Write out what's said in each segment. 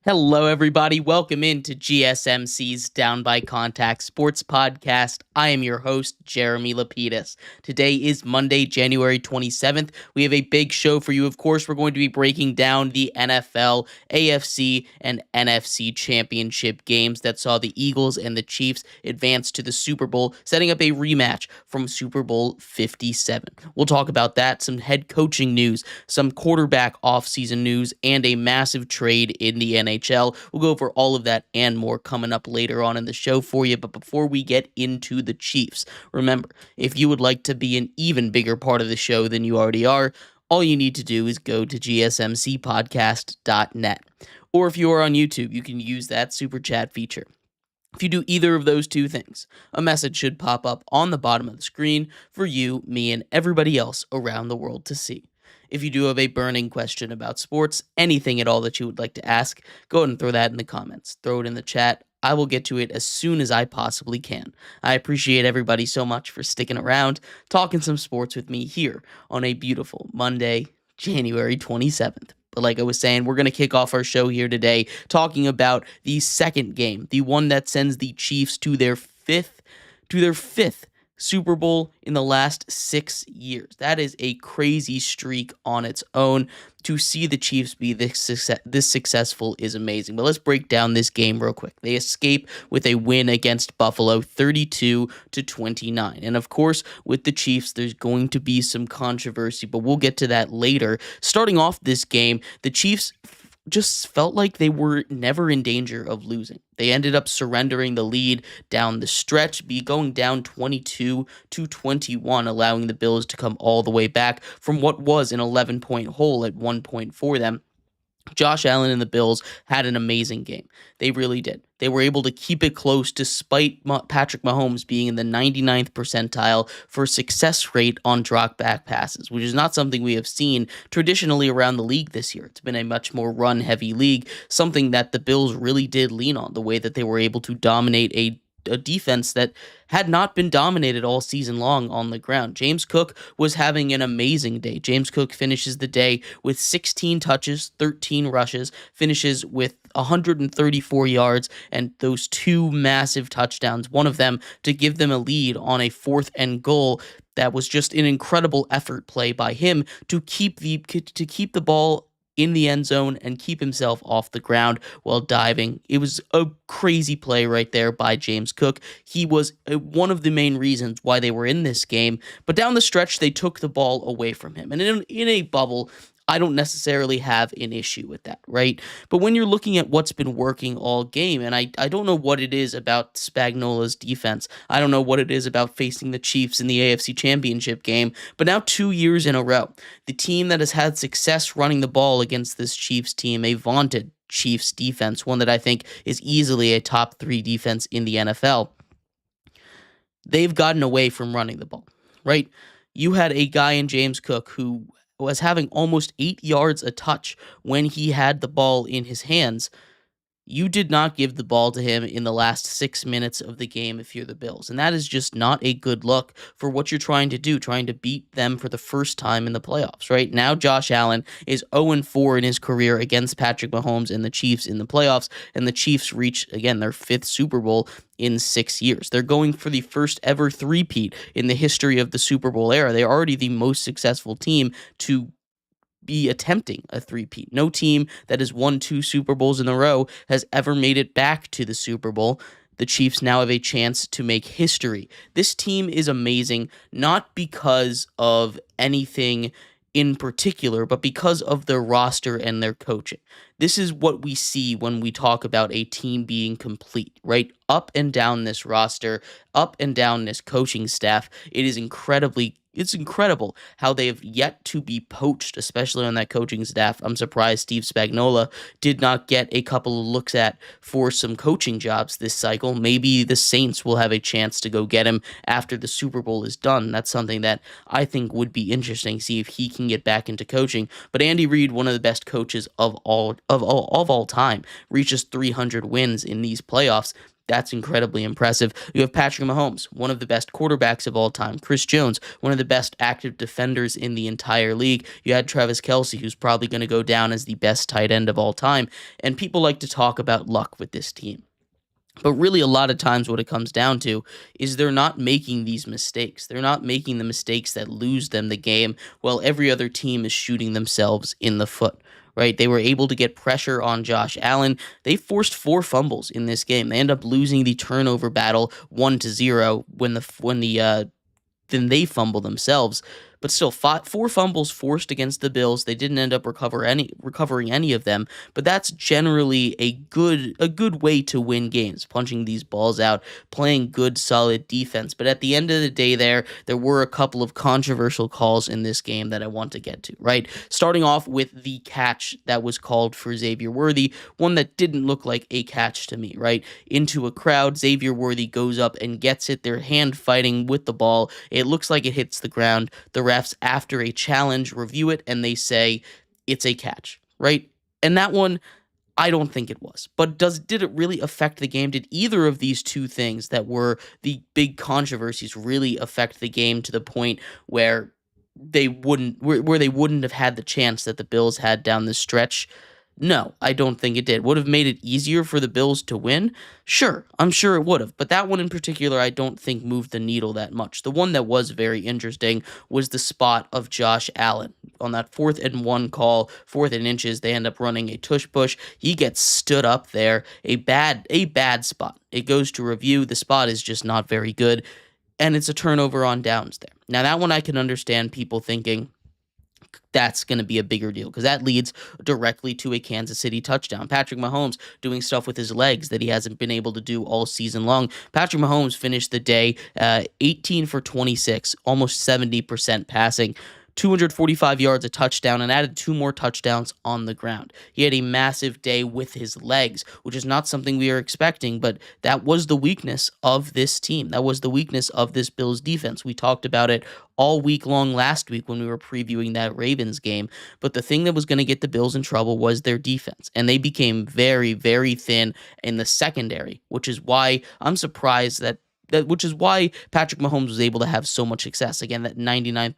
Hello, everybody. Welcome into GSMC's Down by Contact Sports Podcast. I am your host, Jeremy Lapidus. Today is Monday, January 27th. We have a big show for you. Of course, we're going to be breaking down the NFL, AFC, and NFC Championship games that saw the Eagles and the Chiefs advance to the Super Bowl, setting up a rematch from Super Bowl 57. We'll talk about that, some head coaching news, some quarterback offseason news, and a massive trade in the NHL. We'll go over all of that and more coming up later on in the show for you. But before we get into the Chiefs, remember, if you would like to be an even bigger part of the show than you already are, all you need to do is go to gsmcpodcast.net. Or if you are on YouTube, you can use that super chat feature. If you do either of those two things, a message should pop up on the bottom of the screen for you, me, and everybody else around the world to see. If you do have a burning question about sports, anything at all that you would like to ask, go ahead and throw that in the comments. Throw it in the chat. I will get to it as soon as I possibly can. I appreciate everybody so much for sticking around, talking some sports with me here on a beautiful Monday, January 27th. But like I was saying, we're going to kick off our show here today talking about the second game, the one that sends the Chiefs to their fifth Super Bowl in the last 6 years. That is a crazy streak on its own. To see the Chiefs be this successful is amazing. But let's break down this game real quick. They escape with a win against Buffalo, 32-29. And of course, with the Chiefs, there's going to be some controversy, but we'll get to that later. Starting off this game, the Chiefs just felt like they were never in danger of losing. They ended up surrendering the lead down the stretch, going down 22-21, allowing the Bills to come all the way back from what was an 11-point hole at one point for them. Josh Allen and the Bills had an amazing game. They really did. They were able to keep it close despite Patrick Mahomes being in the 99th percentile for success rate on drop back passes, which is not something we have seen traditionally around the league this year. It's been a much more run-heavy league, something that the Bills really did lean on, the way that they were able to dominate a defense that had not been dominated all season long on the ground. James Cook was having an amazing day. James Cook finishes the day with 16 touches, 13 rushes, finishes with 134 yards, and those two massive touchdowns, one of them to give them a lead on a 4th and goal. That was just an incredible effort play by him to keep the ball in the end zone and keep himself off the ground while diving. It was a crazy play right there by James Cook. He was one of the main reasons why they were in this game, but down the stretch, they took the ball away from him. And in a bubble, I don't necessarily have an issue with that, right? But when you're looking at what's been working all game, and I don't know what it is about Spagnuolo's defense. I don't know what it is about facing the Chiefs in the AFC Championship game, but now 2 years in a row, the team that has had success running the ball against this Chiefs team, a vaunted Chiefs defense, one that I think is easily a top 3 defense in the NFL, they've gotten away from running the ball, right? You had a guy in James Cook who was having almost 8 yards a touch when he had the ball in his hands. You did not give the ball to him in the last 6 minutes of the game if you're the Bills. And that is just not a good look for what you're trying to do, trying to beat them for the first time in the playoffs, right? Now Josh Allen is 0-4 in his career against Patrick Mahomes and the Chiefs in the playoffs, and the Chiefs reach, again, their 5th Super Bowl in 6 years. They're going for the first ever three-peat in the history of the Super Bowl era. They're already the most successful team to be attempting a three-peat. No team that has won 2 Super Bowls in a row has ever made it back to the Super Bowl. The Chiefs now have a chance to make history. This team is amazing, not because of anything in particular, but because of their roster and their coaching. This is what we see when we talk about a team being complete, right? Up and down this roster, up and down this coaching staff, it's incredible how they have yet to be poached, especially on that coaching staff. I'm surprised Steve Spagnuolo did not get a couple of looks at for some coaching jobs this cycle. Maybe the Saints will have a chance to go get him after the Super Bowl is done. That's something that I think would be interesting, see if he can get back into coaching. But Andy Reid, one of the best coaches of all time, reaches 300 wins in these playoffs. That's incredibly impressive. You have Patrick Mahomes, one of the best quarterbacks of all time. Chris Jones, one of the best active defenders in the entire league. You had Travis Kelce, who's probably going to go down as the best tight end of all time. And people like to talk about luck with this team. But really, a lot of times, what it comes down to is they're not making these mistakes. They're not making the mistakes that lose them the game while every other team is shooting themselves in the foot. Right? They were able to get pressure on Josh Allen. They forced 4 fumbles in this game. They end up losing the turnover battle 1-0 when then they fumble themselves. But still, 4 fumbles forced against the Bills. They didn't end up recovering any of them. But that's generally a good way to win games, punching these balls out, playing good, solid defense. But at the end of the day, there were a couple of controversial calls in this game that I want to get to. Right, starting off with the catch that was called for Xavier Worthy, one that didn't look like a catch to me. Right, into a crowd, Xavier Worthy goes up and gets it. They're hand fighting with the ball. It looks like it hits the ground. The refs, after a challenge, review it and they say it's a catch, right? And that one, I don't think it was. But did it really affect the game? Did either of these two things that were the big controversies really affect the game to the point where they wouldn't have had the chance that the Bills had down the stretch? No, I don't think it did. Would have made it easier for the Bills to win? Sure, I'm sure it would have. But that one in particular, I don't think moved the needle that much. The one that was very interesting was the spot of Josh Allen. On that 4th-and-1 call, 4th-and-inches, they end up running a tush push. He gets stood up there. A bad spot. It goes to review. The spot is just not very good. And it's a turnover on downs there. Now, that one I can understand people thinking, that's going to be a bigger deal because that leads directly to a Kansas City touchdown. Patrick Mahomes doing stuff with his legs that he hasn't been able to do all season long. Patrick Mahomes finished the day 18 for 26, almost 70% passing. 245 yards, a touchdown, and added 2 more touchdowns on the ground. He had a massive day with his legs, which is not something we are expecting, but that was the weakness of this team. That was the weakness of this Bills defense. We talked about it all week long last week when we were previewing that Ravens game, but the thing that was going to get the Bills in trouble was their defense, and they became very, very thin in the secondary, which is why I'm surprised which is why Patrick Mahomes was able to have so much success. Again, that 99th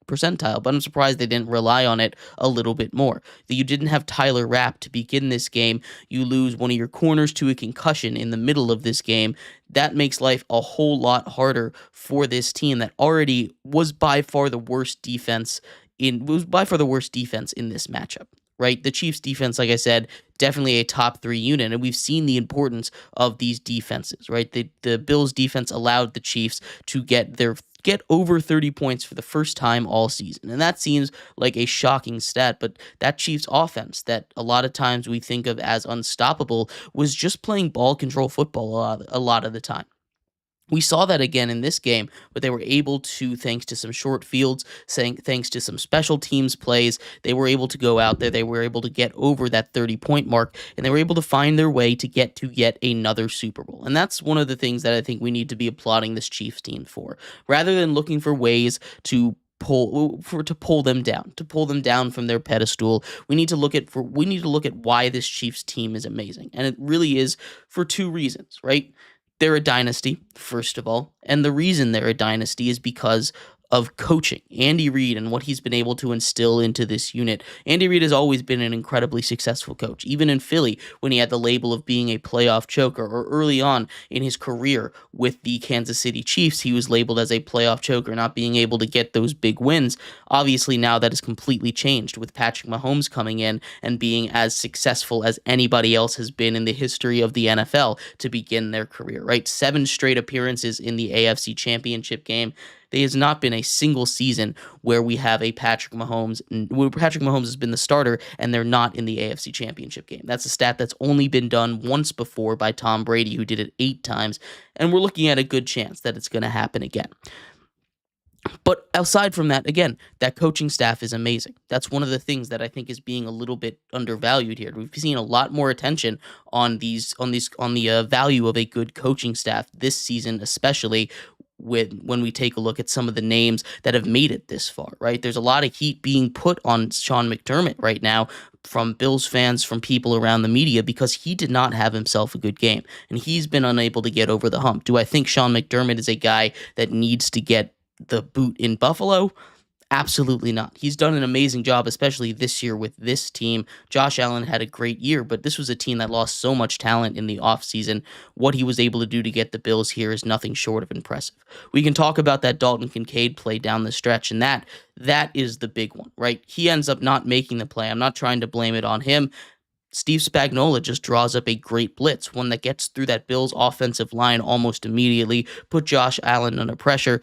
percentile, but I'm surprised they didn't rely on it a little bit more. That you didn't have Tyler Rapp to begin this game. You lose one of your corners to a concussion in the middle of this game. That makes life a whole lot harder for this team that already was by far the worst defense in this matchup. Right? The Chiefs defense, like I said, definitely a top 3 unit, and we've seen the importance of these defenses, right? The Bills defense allowed the Chiefs to get over 30 points for the first time all season. And that seems like a shocking stat, but that Chiefs offense that a lot of times we think of as unstoppable was just playing ball control football a lot of the time. We saw that again in this game, but they were able to, thanks to some short fields, thanks to some special teams plays, they were able to go out there, they were able to get over that 30-point mark, and they were able to find their way to get to yet another Super Bowl. And that's one of the things that I think we need to be applauding this Chiefs team for. Rather than looking for ways to pull them down from their pedestal, we need to look at why this Chiefs team is amazing. And it really is for 2 reasons, right? They're a dynasty, first of all, and the reason they're a dynasty is because of coaching. Andy Reid and what he's been able to instill into this unit. Andy Reid has always been an incredibly successful coach, even in Philly when he had the label of being a playoff choker, or early on in his career with the Kansas City Chiefs, he was labeled as a playoff choker, not being able to get those big wins. Obviously, now that has completely changed with Patrick Mahomes coming in and being as successful as anybody else has been in the history of the NFL to begin their career, right? 7 straight appearances in the AFC Championship game. There has not been a single season where we have where Patrick Mahomes has been the starter and they're not in the AFC Championship game. That's a stat that's only been done once before by Tom Brady, who did it 8 times, and we're looking at a good chance that it's going to happen again. But aside from that, again, that coaching staff is amazing. That's one of the things that I think is being a little bit undervalued here. We've seen a lot more attention on the value of a good coaching staff this season, especially when we take a look at some of the names that have made it this far, right? There's a lot of heat being put on Sean McDermott right now from Bills fans, from people around the media, because he did not have himself a good game and he's been unable to get over the hump. Do I think Sean McDermott is a guy that needs to get the boot in Buffalo? Absolutely not. He's done an amazing job, especially this year with this team. Josh Allen had a great year, but this was a team that lost so much talent in the offseason. What he was able to do to get the Bills here is nothing short of impressive. We can talk about that Dalton Kincaid play down the stretch, and that is the big one, right? He ends up not making the play. I'm not trying to blame it on him. Steve Spagnuolo just draws up a great blitz, one that gets through that Bills offensive line almost immediately, put Josh Allen under pressure.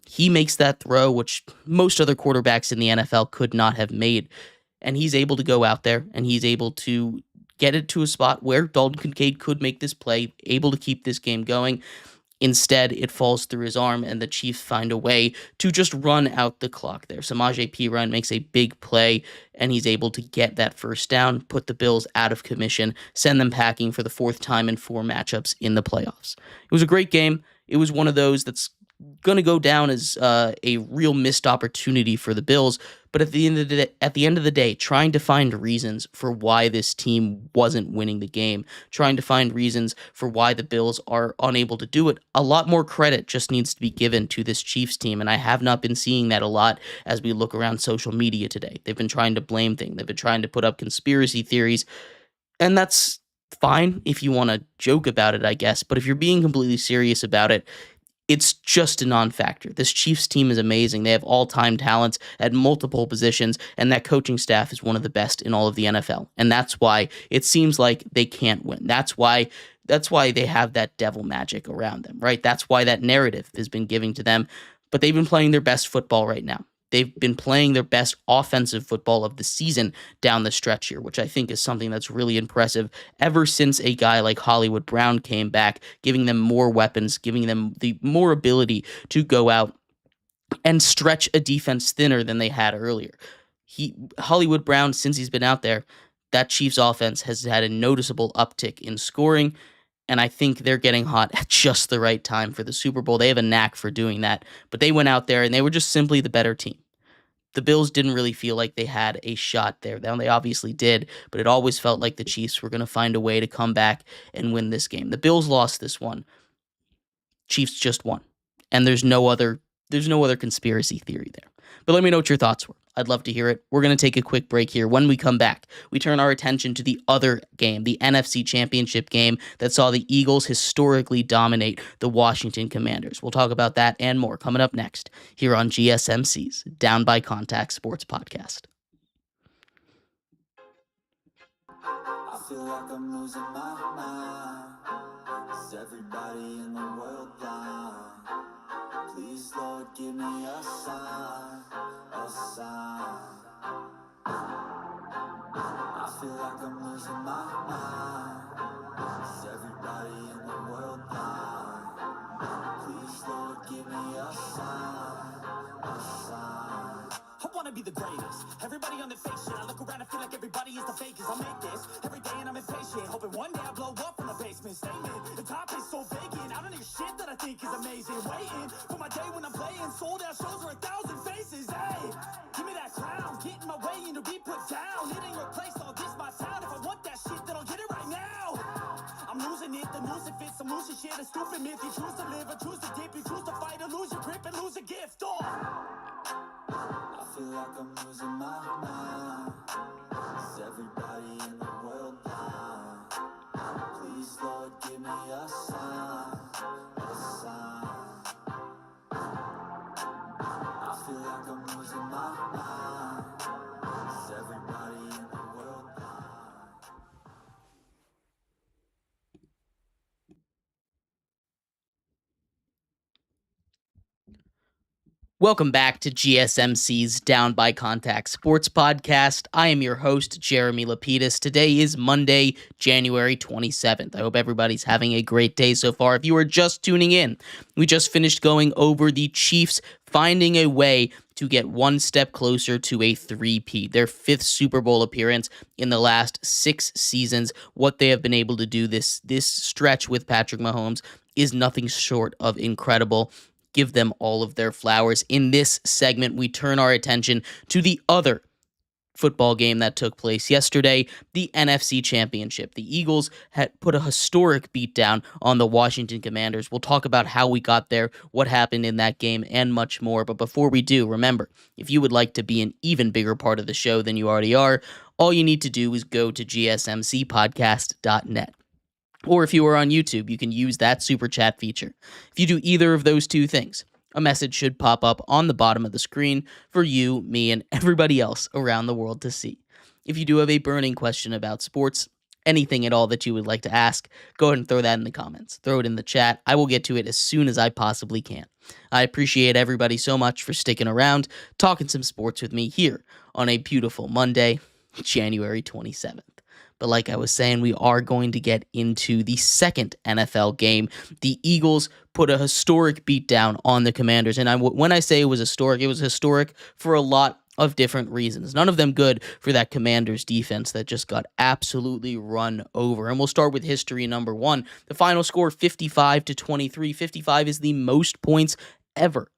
He makes that throw, which most other quarterbacks in the NFL could not have made. And he's able to go out there and he's able to get it to a spot where Dalton Kincaid could make this play, able to keep this game going. Instead, it falls through his arm, and the Chiefs find a way to just run out the clock there. Samaje Perine makes a big play, and he's able to get that first down, put the Bills out of commission, send them packing for the fourth time in 4 matchups in the playoffs. It was a great game. It was one of those that's going to go down as a real missed opportunity for the Bills. But at the end of the day, trying to find reasons for why this team wasn't winning the game, trying to find reasons for why the Bills are unable to do it, a lot more credit just needs to be given to this Chiefs team. And I have not been seeing that a lot as we look around social media today. They've been trying to blame things. They've been trying to put up conspiracy theories. And that's fine if you want to joke about it, I guess. But if you're being completely serious about it, it's just a non-factor. This Chiefs team is amazing. They have all-time talents at multiple positions, and that coaching staff is one of the best in all of the NFL. And that's why it seems like they can't win. That's why they have that devil magic around them, right? That's why that narrative has been given to them. But they've been playing their best football right now. They've been playing their best offensive football of the season down the stretch here, which I think is something that's really impressive ever since a guy like Hollywood Brown came back, giving them more weapons, giving them the more ability to go out and stretch a defense thinner than they had earlier. Hollywood Brown, since he's been out there, that Chiefs offense has had a noticeable uptick in scoring. And I think they're getting hot at just the right time for the Super Bowl. They have a knack for doing that. But they went out there and they were just simply the better team. The Bills didn't really feel like they had a shot there. Now, they obviously did, but it always felt like the Chiefs were going to find a way to come back and win this game. The Bills lost this one. Chiefs just won. And there's no other conspiracy theory there. But let me know what your thoughts were. I'd love to hear it. We're going to take a quick break here. When we come back, we turn our attention to the other game, the NFC Championship game that saw the Eagles historically dominate the Washington Commanders. We'll talk about that and more coming up next here on GSMC's Down by Contact Sports Podcast. I feel like I'm losing my mind. Is everybody in the world blind? Please, Lord, give me a sign, a sign. I feel like I'm losing my mind. Is everybody in the world blind? Please, Lord, give me a sign, a sign. I wanna be the greatest. Everybody on the fake shit. I look around and feel like everybody is the fakest. I make this every day and I'm impatient, hoping one day I blow up from the basement. Statement, the top is so vacant. I don't hear shit that I think is amazing. Waiting for my day when I'm playing. Sold out shows for 1,000 faces. Hey, give me that crown. Get in my way and to be put down. It ain't replaced all this my sound. If I want that shit, then I'll get it right now. I'm losing it, the noose it fits. I'm losing shit, a stupid myth. You choose to live or choose to dip. You choose to fight or lose your grip and lose a gift. Oh, I feel like I'm losing my mind. Is everybody in the world blind? Please, Lord, give me a sign, a sign. I feel like I'm losing my mind. Is everybody in the world blind? Welcome back to GSMC's Down by Contact Sports Podcast. I am your host, Jeremy Lapidus. Today is Monday, January 27th. I hope everybody's having a great day so far. If you are just tuning in, we just finished going over the Chiefs finding a way to get one step closer to a three-peat, their 5th Super Bowl appearance in the last 6 seasons. What they have been able to do this stretch with Patrick Mahomes is nothing short of incredible. give them all of their flowers. In this segment, we turn our attention to the other football game that took place yesterday, the NFC Championship. The Eagles had put a historic beatdown on the Washington Commanders. We'll talk about how we got there, what happened in that game, and much more. But before we do, remember, if you would like to be an even bigger part of the show than you already are, all you need to do is go to gsmcpodcast.net. Or if you are on YouTube, you can use that super chat feature. If you do either of those two things, a message should pop up on the bottom of the screen for you, me, and everybody else around the world to see. If you do have a burning question about sports, anything at all that you would like to ask, go ahead and throw that in the comments. Throw it in the chat. I will get to it as soon as I possibly can. I appreciate everybody so much for sticking around, talking some sports with me here on a beautiful Monday, January 27th. But like I was saying, we are going to get into the second NFL game. The Eagles put a historic beatdown on the Commanders. And when I say it was historic for a lot of different reasons. None of them good for that Commanders defense that just got absolutely run over. And we'll start with history number one. The final score, 55-23. 55 is the most points ever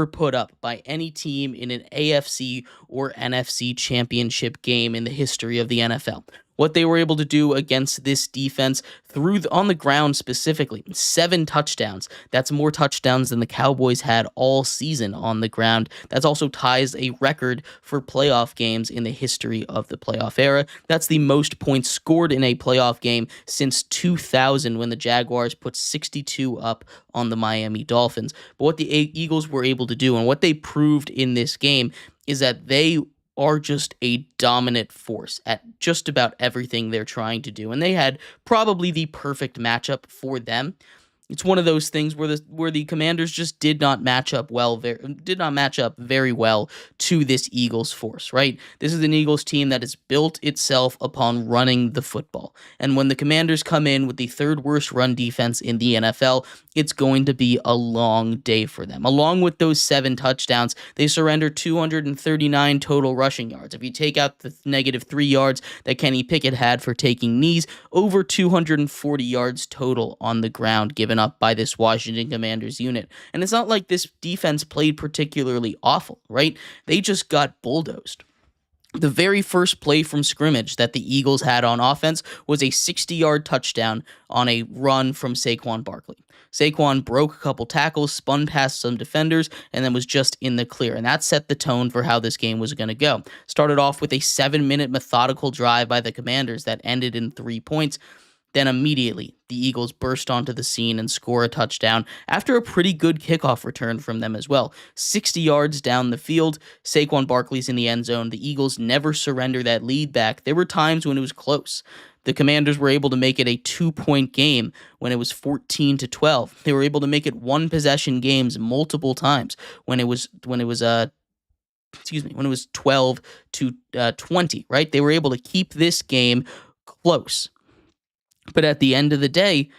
put up by any team in an AFC or NFC championship game in the history of the NFL. What they were able to do against this defense on the ground specifically, 7 touchdowns. That's more touchdowns than the Cowboys had all season on the ground. That's also ties a record for playoff games in the history of the playoff era. That's the most points scored in a playoff game since 2000 when the Jaguars put 62 up on the Miami Dolphins. But what the Eagles were able to do and what they proved in this game is that they are just a dominant force at just about everything they're trying to do. And they had probably the perfect matchup for them. It's one of those things where the Commanders just did not match up very well to this Eagles force, right? This is an Eagles team that has built itself upon running the football. And when the Commanders come in with the third worst run defense in the NFL, it's going to be a long day for them. Along with those 7 touchdowns, they surrendered 239 total rushing yards. If you take out the negative 3 yards that Kenny Pickett had for taking knees, over 240 yards total on the ground given up by this Washington Commanders unit. And it's not like this defense played particularly awful, right? They just got bulldozed. The very first play from scrimmage that the Eagles had on offense was a 60-yard touchdown on a run from Saquon Barkley. Saquon broke a couple tackles, spun past some defenders, and then was just in the clear. And that set the tone for how this game was going to go. Started off with a 7-minute methodical drive by the Commanders that ended in 3 points. Then immediately, the Eagles burst onto the scene and score a touchdown after a pretty good kickoff return from them as well. 60 yards down the field, Saquon Barkley's in the end zone. The Eagles never surrender that lead back. There were times when it was close. The Commanders were able to make it a 2-point game when it was 14-12. They were able to make it one-possession games multiple times when it was 12-20, right? They were able to keep this game close. But at the end of the day,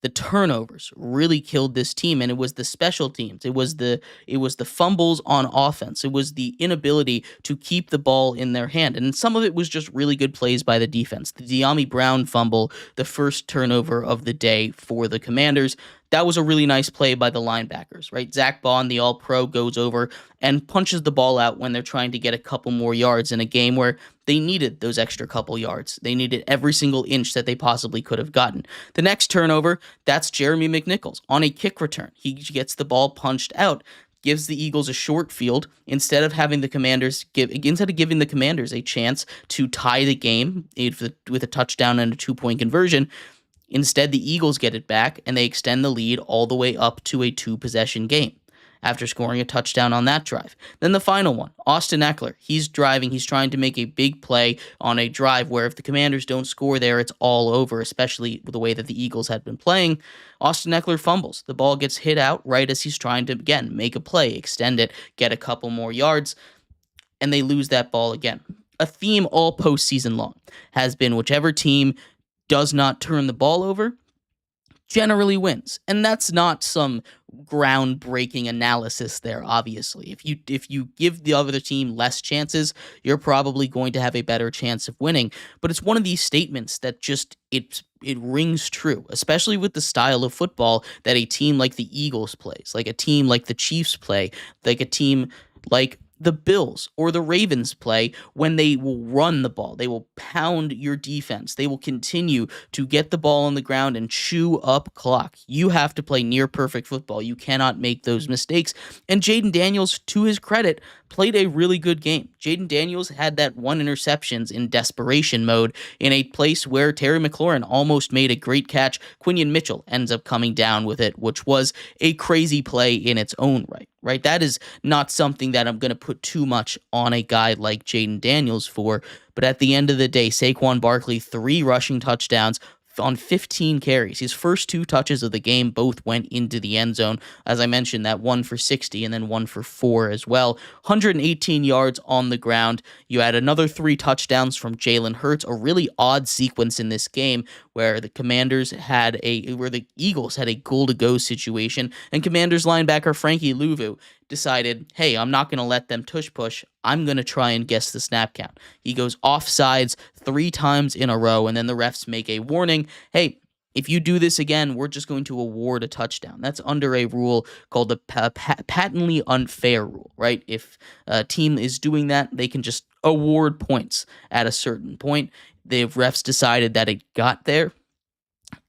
the turnovers really killed this team, and it was the special teams. It was the fumbles on offense. It was the inability to keep the ball in their hand, and some of it was just really good plays by the defense. The De'Ami Brown fumble, the first turnover of the day for the Commanders, that was a really nice play by the linebackers, right? Zach Bond, the All-Pro, goes over and punches the ball out when they're trying to get a couple more yards in a game where they needed those extra couple yards. They needed every single inch that they possibly could have gotten. The next turnover, that's Jeremy McNichols on a kick return. He gets the ball punched out, gives the Eagles a short field instead of giving the Commanders a chance to tie the game with a touchdown and a 2-point conversion. Instead, the Eagles get it back, and they extend the lead all the way up to a 2-possession game after scoring a touchdown on that drive. Then the final one, Austin Eckler. He's driving. He's trying to make a big play on a drive where if the Commanders don't score there, it's all over, especially with the way that the Eagles had been playing. Austin Eckler fumbles. The ball gets hit out right as he's trying to, again, make a play, extend it, get a couple more yards, and they lose that ball again. A theme all postseason long has been whichever team does not turn the ball over generally wins. And that's not some groundbreaking analysis there, obviously. If you give the other team less chances, you're probably going to have a better chance of winning. But it's one of these statements that just it rings true, especially with the style of football that a team like the Eagles plays, like a team like the Chiefs play, like a team like the Bills or the Ravens play when they will run the ball. They will pound your defense. They will continue to get the ball on the ground and chew up clock. You have to play near perfect football. You cannot make those mistakes. And Jaden Daniels, to his credit, played a really good game. Jaden Daniels had that one interceptions in desperation mode in a place where Terry McLaurin almost made a great catch. Quinion Mitchell ends up coming down with it, which was a crazy play in its own right? That is not something that I'm going to put too much on a guy like Jaden Daniels for, but at the end of the day, Saquon Barkley, 3 rushing touchdowns on 15 carries. His first 2 touches of the game both went into the end zone. As I mentioned, that one for 60 and then one for 4 as well. 118 yards on the ground. You had another 3 touchdowns from Jalen Hurts, a really odd sequence in this game where the Eagles had a goal to go situation, and Commanders linebacker Frankie Louvu decided, hey, I'm not going to let them tush push. I'm going to try and guess the snap count. He goes offsides 3 times in a row, and then the refs make a warning. Hey, if you do this again, we're just going to award a touchdown. That's under a rule called the patently unfair rule, right? If a team is doing that, they can just award points at a certain point. The refs decided that it got there.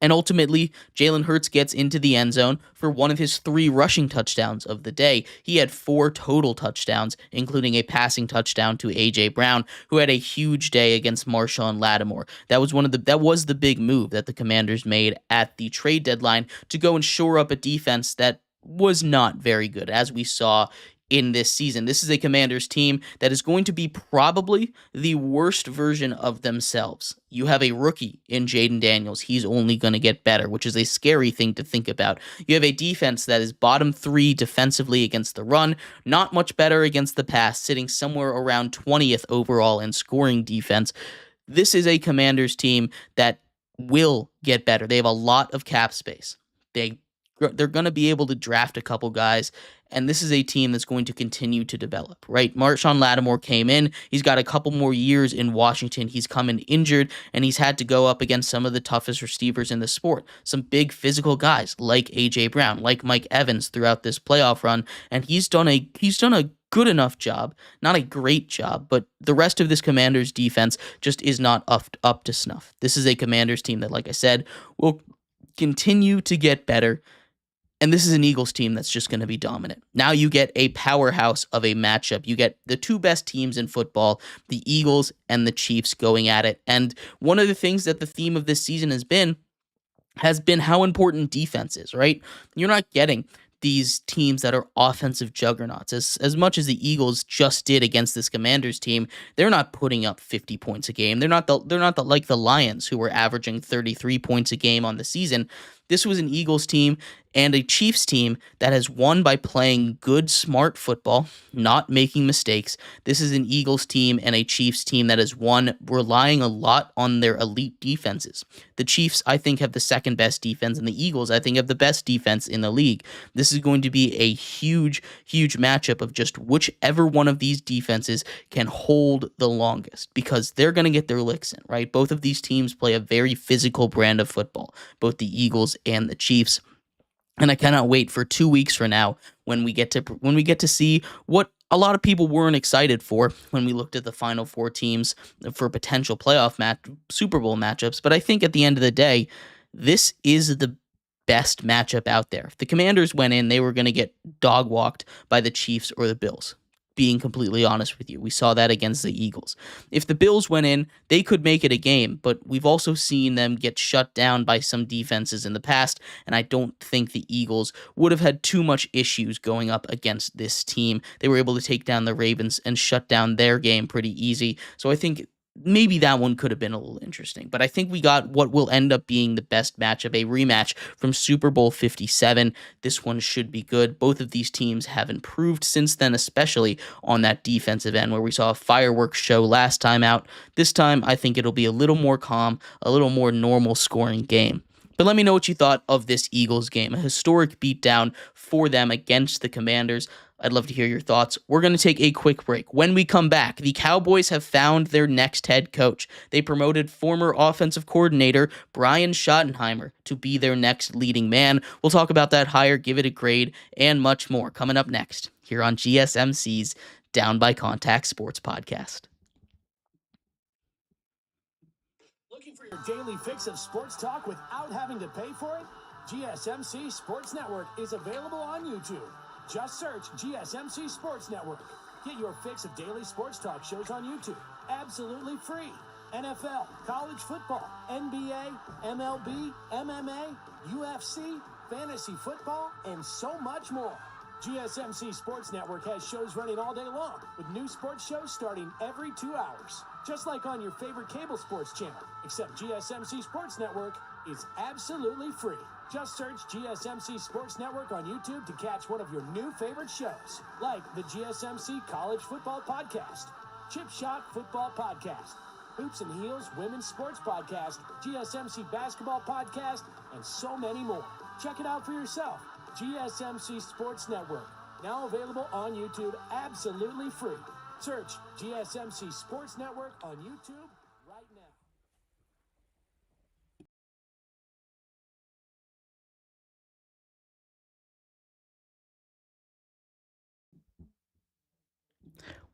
And ultimately, Jalen Hurts gets into the end zone for one of his 3 rushing touchdowns of the day. He had 4 total touchdowns, including a passing touchdown to A.J. Brown, who had a huge day against Marshawn Lattimore. That was the big move that the Commanders made at the trade deadline to go and shore up a defense that was not very good, as we saw in this season. This is a Commanders team that is going to be probably the worst version of themselves. You have a rookie in Jaden Daniels. He's only going to get better, which is a scary thing to think about. You have a defense that is bottom 3 defensively against the run, not much better against the pass, sitting somewhere around 20th overall in scoring defense. This is a Commanders team that will get better. They have a lot of cap space. They're going to be able to draft a couple guys, and this is a team that's going to continue to develop, right? Marshawn Lattimore came in. He's got a couple more years in Washington. He's come in injured, and he's had to go up against some of the toughest receivers in the sport. Some big physical guys like A.J. Brown, like Mike Evans throughout this playoff run, and he's done a good enough job, not a great job, but the rest of this Commanders defense just is not up to snuff. This is a Commanders team that, like I said, will continue to get better. And this is an Eagles team that's just going to be dominant. Now you get a powerhouse of a matchup. You get the 2 best teams in football, the Eagles and the Chiefs, going at it. And one of the things that the theme of this season has been how important defense is, right? You're not getting these teams that are offensive juggernauts. As much as the Eagles just did against this Commanders team, they're not putting up 50 points a game. They're not like the Lions, who were averaging 33 points a game on the season. This was an Eagles team and a Chiefs team that has won by playing good, smart football, not making mistakes. This is an Eagles team and a Chiefs team that has won relying a lot on their elite defenses. The Chiefs, I think, have the second best defense, and the Eagles, I think, have the best defense in the league. This is going to be a huge, huge matchup of just whichever one of these defenses can hold the longest, because they're going to get their licks in, right? Both of these teams play a very physical brand of football, both the Eagles and the Chiefs. And I cannot wait for 2 weeks from now when we get to see what a lot of people weren't excited for when we looked at the final 4 teams for potential playoff Super Bowl matchups. But I think at the end of the day, this is the best matchup out there. If the Commanders went in, they were going to get dog walked by the Chiefs or the Bills. Being completely honest with you, we saw that against the Eagles. If the Bills went in, they could make it a game, but we've also seen them get shut down by some defenses in the past, and I don't think the Eagles would have had too much issues going up against this team. They were able to take down the Ravens and shut down their game pretty easy, so I think maybe that one could have been a little interesting. But I think we got what will end up being the best matchup, a rematch from Super Bowl 57. This one should be good. Both of these teams have improved since then, especially on that defensive end where we saw a fireworks show last time out. This time, I think it'll be a little more calm, a little more normal scoring game. But let me know what you thought of this Eagles game, a historic beatdown for them against the Commanders. I'd love to hear your thoughts. We're going to take a quick break. When we come back, the Cowboys have found their next head coach. They promoted former offensive coordinator Brian Schottenheimer to be their next leading man. We'll talk about that hire, give it a grade, and much more coming up next here on GSMC's Down by Contact Sports Podcast. Looking for your daily fix of sports talk without having to pay for it? GSMC Sports Network is available on YouTube. Just search GSMC Sports Network. Get your fix of daily sports talk shows on YouTube. Absolutely free. NFL, college football, NBA, MLB, MMA, UFC, fantasy football, and so much more. GSMC Sports Network has shows running all day long, with new sports shows starting every 2 hours. Just like on your favorite cable sports channel, except GSMC Sports Network is absolutely free. Just search GSMC Sports Network on YouTube to catch one of your new favorite shows, like the GSMC College Football Podcast, Chip Shot Football Podcast, Hoops and Heels Women's Sports Podcast, GSMC Basketball Podcast, and so many more. Check it out for yourself. GSMC Sports Network, now available on YouTube absolutely free. Search GSMC Sports Network on YouTube right now.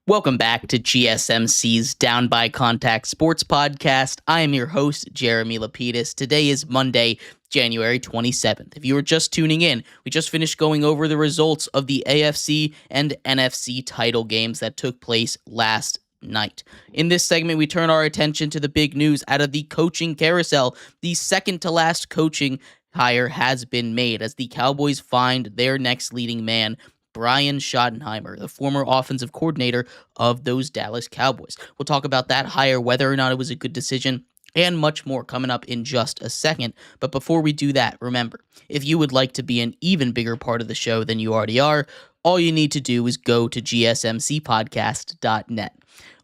Welcome back to GSMC's Down by Contact Sports Podcast. I am your host, Jeremy Lapidus. Today is Monday, January 27th. If you were just tuning in, we just finished going over the results of the AFC and NFC title games that took place last night. In this segment, we turn our attention to the big news out of the coaching carousel. The second to last coaching hire has been made as the Cowboys find their next leading man, Brian Schottenheimer, the former offensive coordinator of those Dallas Cowboys. We'll talk about that hire, whether or not it was a good decision, and much more coming up in just a second. But before we do that, remember, if you would like to be an even bigger part of the show than you already are, all you need to do is go to gsmcpodcast.net.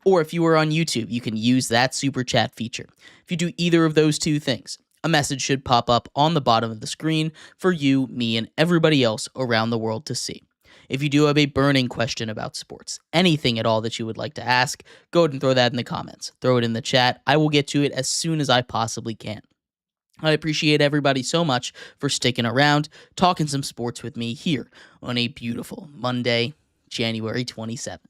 Or if you are on YouTube, you can use that super chat feature. If you do either of those two things, a message should pop up on the bottom of the screen for you, me, and everybody else around the world to see. If you do have a burning question about sports, anything at all that you would like to ask, go ahead and throw that in the comments. Throw it in the chat. I will get to it as soon as I possibly can. I appreciate everybody so much for sticking around, talking some sports with me here on a beautiful Monday, January 27th.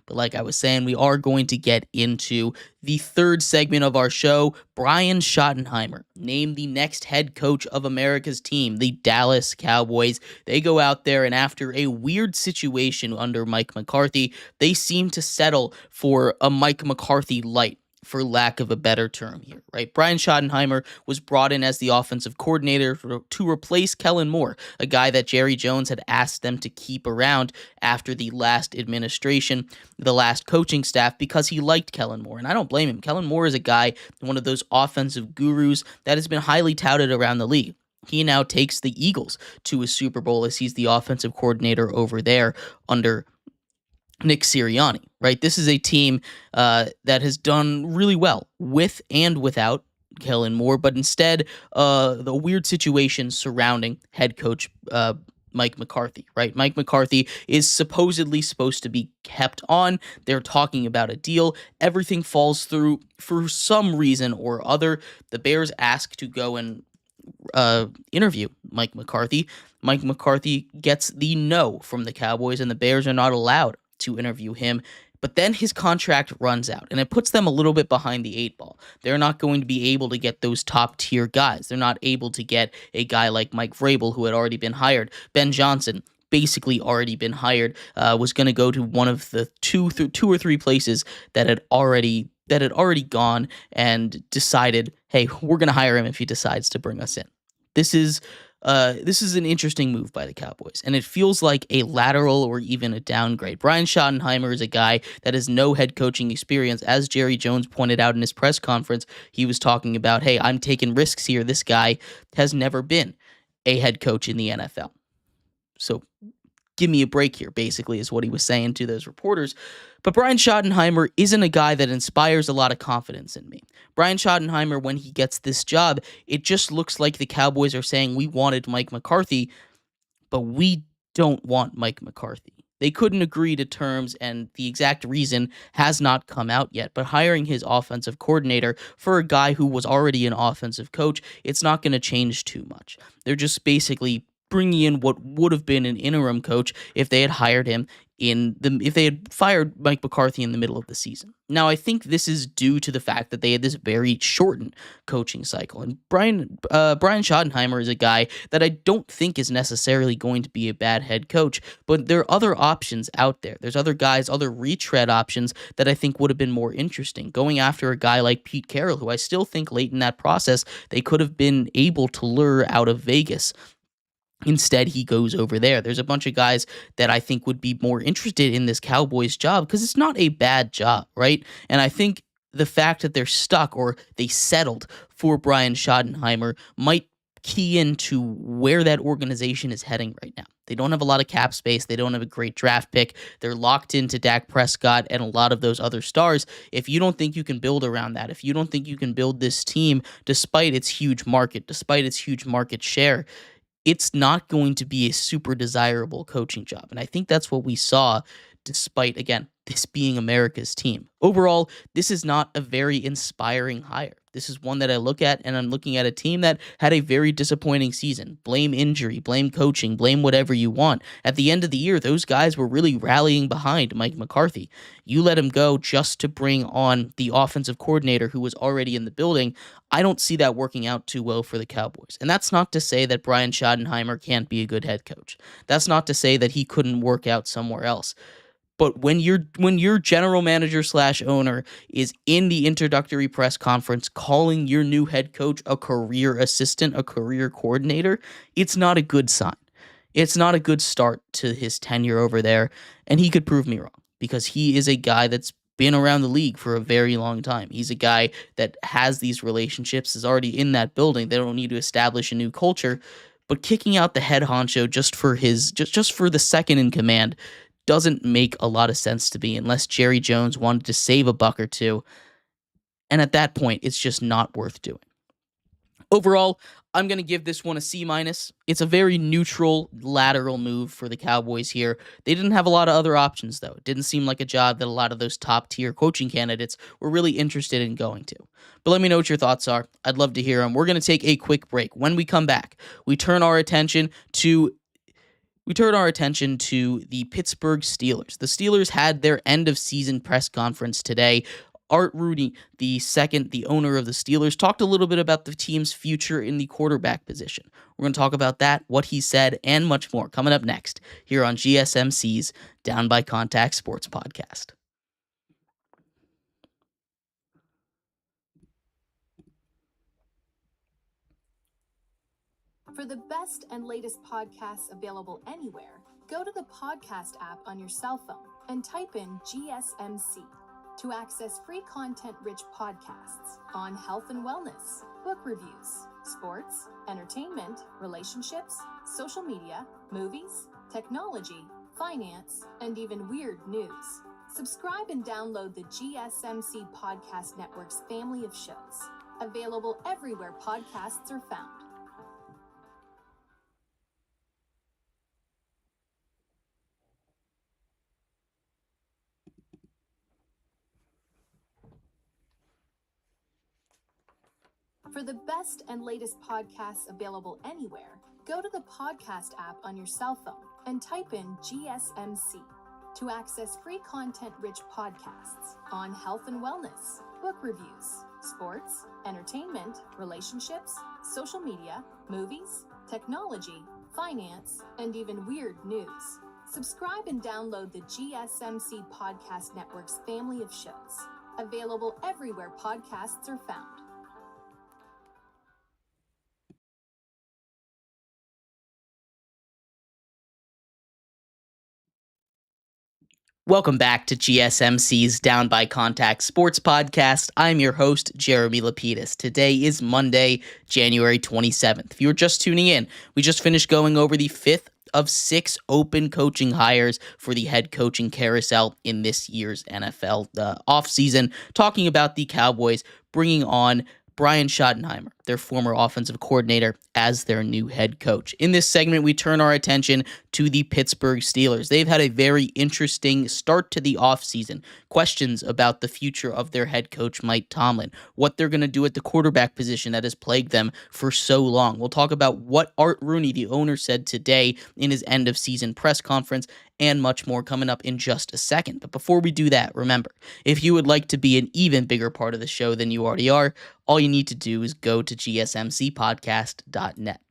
But like I was saying, we are going to get into the third segment of our show. Brian Schottenheimer named the next head coach of America's team, the Dallas Cowboys. They go out there, and after a weird situation under Mike McCarthy, they seem to settle for a Mike McCarthy light, for lack of a better term here, right? Brian Schottenheimer was brought in as the offensive coordinator to replace Kellen Moore, a guy that Jerry Jones had asked them to keep around after the last administration, the last coaching staff, because he liked Kellen Moore. And I don't blame him. Kellen Moore is a guy, one of those offensive gurus that has been highly touted around the league. He now takes the Eagles to a Super Bowl as he's the offensive coordinator over there under Nick Sirianni, right? This is a team that has done really well with and without Kellen Moore, but instead the weird situation surrounding head coach Mike McCarthy, right? Mike McCarthy is supposedly supposed to be kept on. They're talking about a deal. Everything falls through for some reason or other. The Bears ask to go and interview Mike McCarthy. Mike McCarthy gets the no from the Cowboys, and the Bears are not allowed to interview him. But then his contract runs out, and it puts them a little bit behind the eight ball. They're not going to be able to get those top-tier guys. They're not able to get a guy like Mike Vrabel, who had already been hired. Ben Johnson, basically already been hired, was going to go to one of the two or three places that had already gone and decided, hey, we're going to hire him if he decides to bring us in. This is an interesting move by the Cowboys, and it feels like a lateral or even a downgrade. Brian Schottenheimer is a guy that has no head coaching experience. As Jerry Jones pointed out in his press conference, he was talking about, hey, I'm taking risks here. This guy has never been a head coach in the NFL. So give me a break here, basically, is what he was saying to those reporters. But Brian Schottenheimer isn't a guy that inspires a lot of confidence in me. Brian Schottenheimer, when he gets this job, it just looks like the Cowboys are saying, we wanted Mike McCarthy, but we don't want Mike McCarthy. They couldn't agree to terms, and the exact reason has not come out yet. But hiring his offensive coordinator for a guy who was already an offensive coach, it's not going to change too much. They're just basically bringing in what would have been an interim coach if they had hired him if they had fired Mike McCarthy in the middle of the season. Now, I think this is due to the fact that they had this very shortened coaching cycle, and Brian Schottenheimer is a guy that I don't think is necessarily going to be a bad head coach, but there are other options out there. There's other guys, other retread options that I think would have been more interesting. Going after a guy like Pete Carroll, who I still think late in that process they could have been able to lure out of Vegas. Instead, he goes over there. There's a bunch of guys that I think would be more interested in this Cowboys job because it's not a bad job, right? And I think the fact that they're stuck or they settled for Brian Schottenheimer might key into where that organization is heading right now. They don't have a lot of cap space. They don't have a great draft pick.'They're locked into Dak Prescott and a lot of those other stars. If you don't think you can build around that, if you don't think you can build this team despite its huge market, despite its huge market share, it's not going to be a super desirable coaching job. And I think that's what we saw, despite, again, this being America's team. Overall, this is not a very inspiring hire. This is one that I look at, and I'm looking at a team that had a very disappointing season. Blame injury, blame coaching, blame whatever you want. At the end of the year, those guys were really rallying behind Mike McCarthy. You let him go just to bring on the offensive coordinator who was already in the building. I don't see that working out too well for the Cowboys. And that's not to say that Brian Schottenheimer can't be a good head coach. That's not to say that he couldn't work out somewhere else. But when your general manager / owner is in the introductory press conference calling your new head coach a career assistant, a career coordinator, it's not a good sign. It's not a good start to his tenure over there, and he could prove me wrong because he is a guy that's been around the league for a very long time. He's a guy that has these relationships, is already in that building. They don't need to establish a new culture, but kicking out the head honcho just for the second in command doesn't make a lot of sense to me unless Jerry Jones wanted to save a buck or two. And at that point, it's just not worth doing. Overall, I'm going to give this one a C-. It's a very neutral lateral move for the Cowboys here. They didn't have a lot of other options, though. It didn't seem like a job that a lot of those top-tier coaching candidates were really interested in going to. But let me know what your thoughts are. I'd love to hear them. We're going to take a quick break. When we come back, we turn our attention to the Pittsburgh Steelers. The Steelers had their end-of-season press conference today. Art Rooney, the owner of the Steelers, talked a little bit about the team's future in the quarterback position. We're going to talk about that, what he said, and much more coming up next here on GSMC's Down by Contact Sports Podcast. For the best and latest podcasts available anywhere, go to the podcast app on your cell phone and type in GSMC to access free content-rich podcasts on health and wellness, book reviews, sports, entertainment, relationships, social media, movies, technology, finance, and even weird news. Subscribe and download the GSMC Podcast Network's family of shows, available everywhere podcasts are found. For the best and latest podcasts available anywhere, go to the podcast app on your cell phone and type in GSMC to access free content-rich podcasts on health and wellness, book reviews, sports, entertainment, relationships, social media, movies, technology, finance, and even weird news. Subscribe and download the GSMC Podcast Network's family of shows, available everywhere podcasts are found. Welcome back to GSMC's Down by Contact Sports Podcast. I'm your host, Jeremy Lapidus. Today is Monday, January 27th. If you were just tuning in, we just finished going over the 5th of 6 open coaching hires for the head coaching carousel in this year's NFL offseason, talking about the Cowboys bringing on Brian Schottenheimer, their former offensive coordinator, as their new head coach. In this segment, we turn our attention to the Pittsburgh Steelers. They've had a very interesting start to the offseason. Questions about the future of their head coach, Mike Tomlin, what they're going to do at the quarterback position that has plagued them for so long. We'll talk about what Art Rooney, the owner, said today in his end-of-season press conference, and much more coming up in just a second. But before we do that, remember, if you would like to be an even bigger part of the show than you already are, all you need to do is go to gsmcpodcast.net.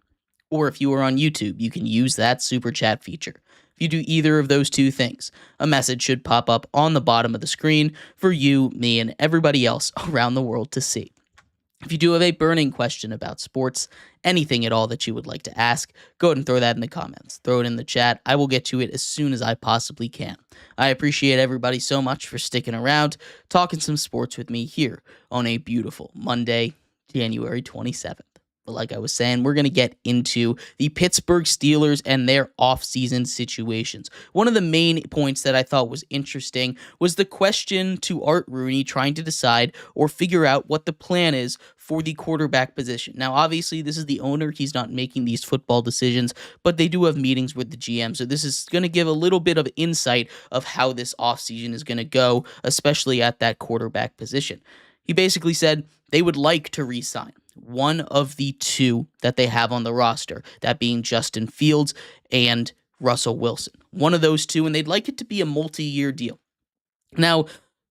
Or if you are on YouTube, you can use that super chat feature. If you do either of those two things, a message should pop up on the bottom of the screen for you, me, and everybody else around the world to see. If you do have a burning question about sports, anything at all that you would like to ask, go ahead and throw that in the comments. Throw it in the chat. I will get to it as soon as I possibly can. I appreciate everybody so much for sticking around, talking some sports with me here on a beautiful Monday, January 27th. But like I was saying, we're going to get into the Pittsburgh Steelers and their offseason situations. One of the main points that I thought was interesting was the question to Art Rooney trying to decide or figure out what the plan is for the quarterback position. Now, obviously, this is the owner. He's not making these football decisions, but they do have meetings with the GM. So this is going to give a little bit of insight of how this offseason is going to go, especially at that quarterback position. He basically said they would like to re-sign one of the two that they have on the roster, that being Justin Fields and Russell Wilson. One of those two, and they'd like it to be a multi-year deal. Now,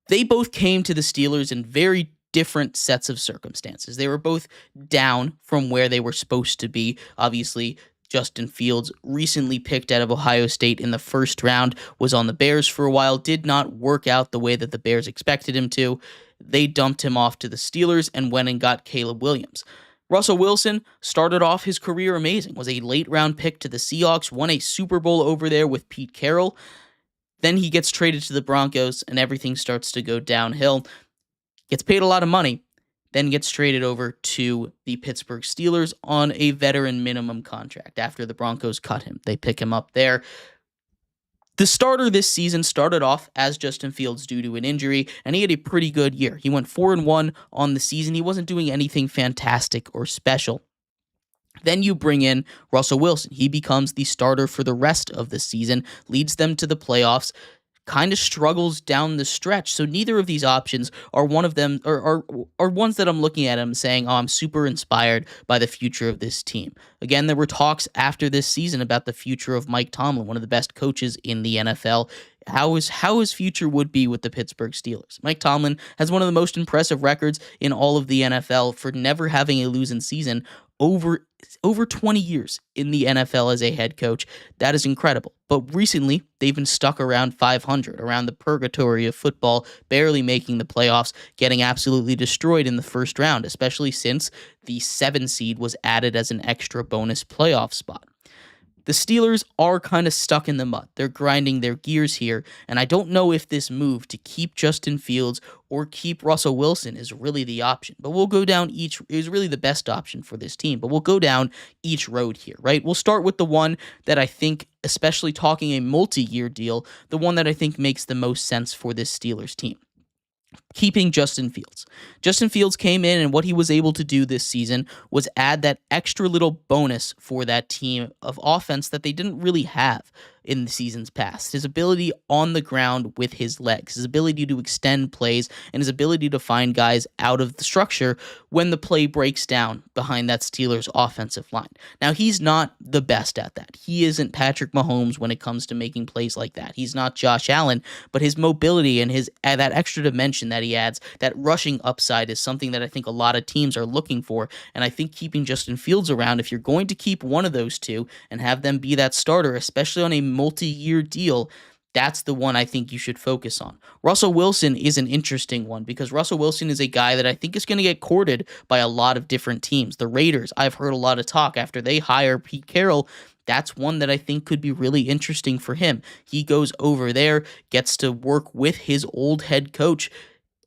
they both came to the Steelers in very different sets of circumstances. They were both down from where they were supposed to be. Obviously, Justin Fields, recently picked out of Ohio State in the first round, was on the Bears for a while, did not work out the way that the Bears expected him to. They dumped him off to the Steelers and went and got Caleb Williams. Russell Wilson started off his career amazing, was a late-round pick to the Seahawks, won a Super Bowl over there with Pete Carroll. Then he gets traded to the Broncos, and everything starts to go downhill. Gets paid a lot of money, then gets traded over to the Pittsburgh Steelers on a veteran minimum contract. After the Broncos cut him, they pick him up there. The starter this season started off as Justin Fields due to an injury, and he had a pretty good year. He went 4-1 on the season. He wasn't doing anything fantastic or special. Then you bring in Russell Wilson. He becomes the starter for the rest of the season, leads them to the playoffs, kind of struggles down the stretch. So neither of these options are one of them, are ones that I'm looking at and saying, oh, I'm super inspired by the future of this team. Again, there were talks after this season about the future of Mike Tomlin, one of the best coaches in the NFL. How his future would be with the Pittsburgh Steelers. Mike Tomlin has one of the most impressive records in all of the NFL for never having a losing season over 20 years in the NFL as a head coach. That is incredible. But recently, they've been stuck around 500, around the purgatory of football, barely making the playoffs, getting absolutely destroyed in the first round, especially since the 7 seed was added as an extra bonus playoff spot. The Steelers are kind of stuck in the mud. They're grinding their gears here, and I don't know if this move to keep Justin Fields or keep Russell Wilson is really the option. But we'll go down is really the best option for this team. But we'll go down each road here, right? We'll start with the one that I think, especially talking a multi-year deal, the one that I think makes the most sense for this Steelers team. Keeping Justin Fields. Justin Fields came in, and what he was able to do this season was add that extra little bonus for that team of offense that they didn't really have in the seasons past. His ability on the ground with his legs, his ability to extend plays, and his ability to find guys out of the structure when the play breaks down behind that Steelers offensive line. Now, he's not the best at that. He isn't Patrick Mahomes when it comes to making plays like that. He's not Josh Allen, but his mobility and his that extra dimension that he adds, that rushing upside, is something that I think a lot of teams are looking for, and I think keeping Justin Fields around, if you're going to keep one of those two and have them be that starter, especially on a multi-year deal, that's the one I think you should focus on. Russell Wilson is an interesting one because Russell Wilson is a guy that I think is going to get courted by a lot of different teams. The Raiders, I've heard a lot of talk after they hire Pete Carroll. That's one that I think could be really interesting for him. He goes over there, gets to work with his old head coach,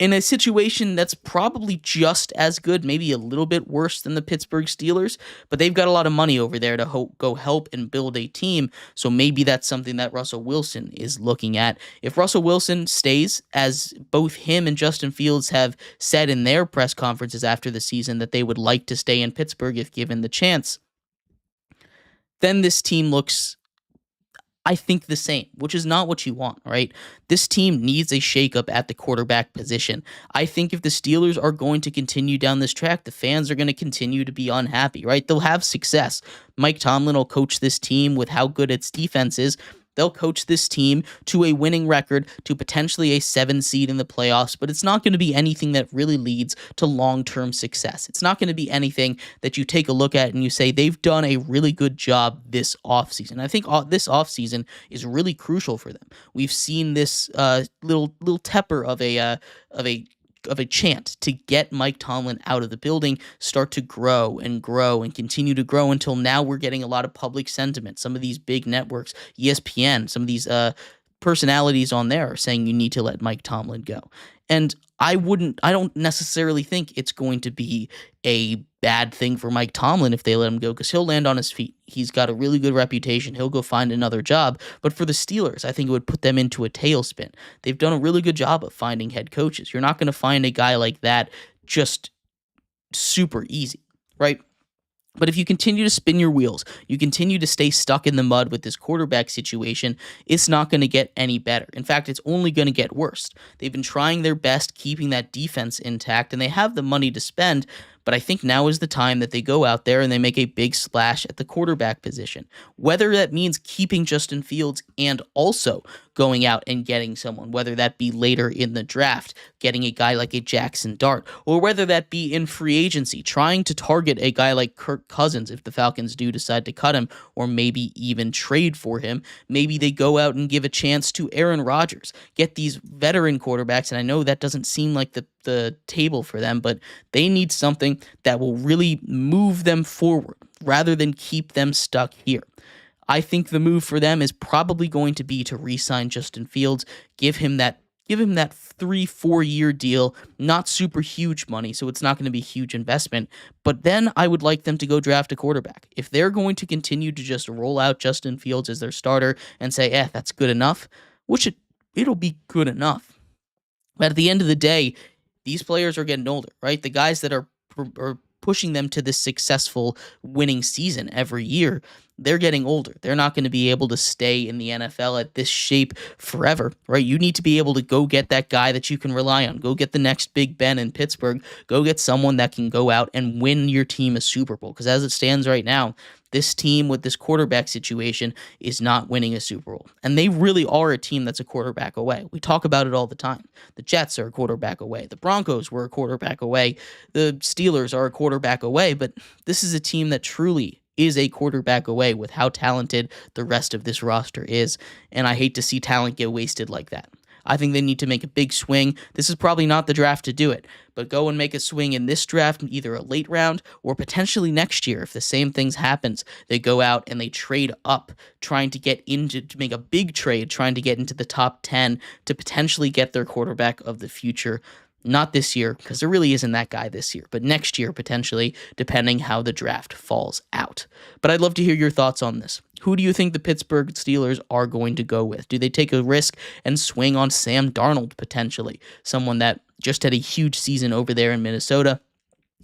in a situation that's probably just as good, maybe a little bit worse than the Pittsburgh Steelers, but they've got a lot of money over there to go help and build a team. So maybe that's something that Russell Wilson is looking at. If Russell Wilson stays, as both him and Justin Fields have said in their press conferences after the season that they would like to stay in Pittsburgh if given the chance, then this team looks, I think, the same, which is not what you want, right? This team needs a shakeup at the quarterback position. I think if the Steelers are going to continue down this track, the fans are going to continue to be unhappy, right? They'll have success. Mike Tomlin will coach this team with how good its defense is. They'll coach this team to a winning record, to potentially a 7 seed in the playoffs, but it's not going to be anything that really leads to long-term success. It's not going to be anything that you take a look at and you say they've done a really good job this offseason. I think this offseason is really crucial for them. We've seen this little tepper of a chant to get Mike Tomlin out of the building start to grow and grow and continue to grow until now we're getting a lot of public sentiment. Some of these big networks, ESPN, some of these personalities on there are saying you need to let Mike Tomlin go. And I don't necessarily think it's going to be a bad thing for Mike Tomlin if they let him go, because he'll land on his feet. He's got a really good reputation. He'll go find another job. But for the Steelers, I think it would put them into a tailspin. They've done a really good job of finding head coaches. You're not going to find a guy like that just super easy, right? But if you continue to spin your wheels, you continue to stay stuck in the mud with this quarterback situation, it's not going to get any better. In fact, it's only going to get worse. They've been trying their best keeping that defense intact, and they have the money to spend, but I think now is the time that they go out there and they make a big splash at the quarterback position. Whether that means keeping Justin Fields and also going out and getting someone, whether that be later in the draft, getting a guy like a Jackson Dart, or whether that be in free agency, trying to target a guy like Kirk Cousins if the Falcons do decide to cut him, or maybe even trade for him. Maybe they go out and give a chance to Aaron Rodgers, get these veteran quarterbacks, and I know that doesn't seem like the table for them, but they need something that will really move them forward rather than keep them stuck here. I think the move for them is probably going to be to re-sign Justin Fields, give him that 3-4 year deal, not super huge money, so it's not going to be a huge investment. But then I would like them to go draft a quarterback. If they're going to continue to just roll out Justin Fields as their starter and say, that's good enough, which it'll be good enough. But at the end of the day, these players are getting older, right? The guys that are pushing them to this successful winning season every year, they're getting older. They're not going to be able to stay in the NFL at this shape forever, right? You need to be able to go get that guy that you can rely on. Go get the next Big Ben in Pittsburgh. Go get someone that can go out and win your team a Super Bowl. Because as it stands right now, this team with this quarterback situation is not winning a Super Bowl. And they really are a team that's a quarterback away. We talk about it all the time. The Jets are a quarterback away. The Broncos were a quarterback away. The Steelers are a quarterback away. But this is a team that truly is a quarterback away with how talented the rest of this roster is. And I hate to see talent get wasted like that. I think they need to make a big swing. This is probably not the draft to do it, but go and make a swing in this draft, either a late round or potentially next year if the same things happens. They go out and they trade up, trying to make a big trade, trying to get into the top 10 to potentially get their quarterback of the future. Not this year, because there really isn't that guy this year, but next year potentially, depending how the draft falls out. But I'd love to hear your thoughts on this. Who do you think the Pittsburgh Steelers are going to go with? Do they take a risk and swing on Sam Darnold potentially? Someone that just had a huge season over there in Minnesota.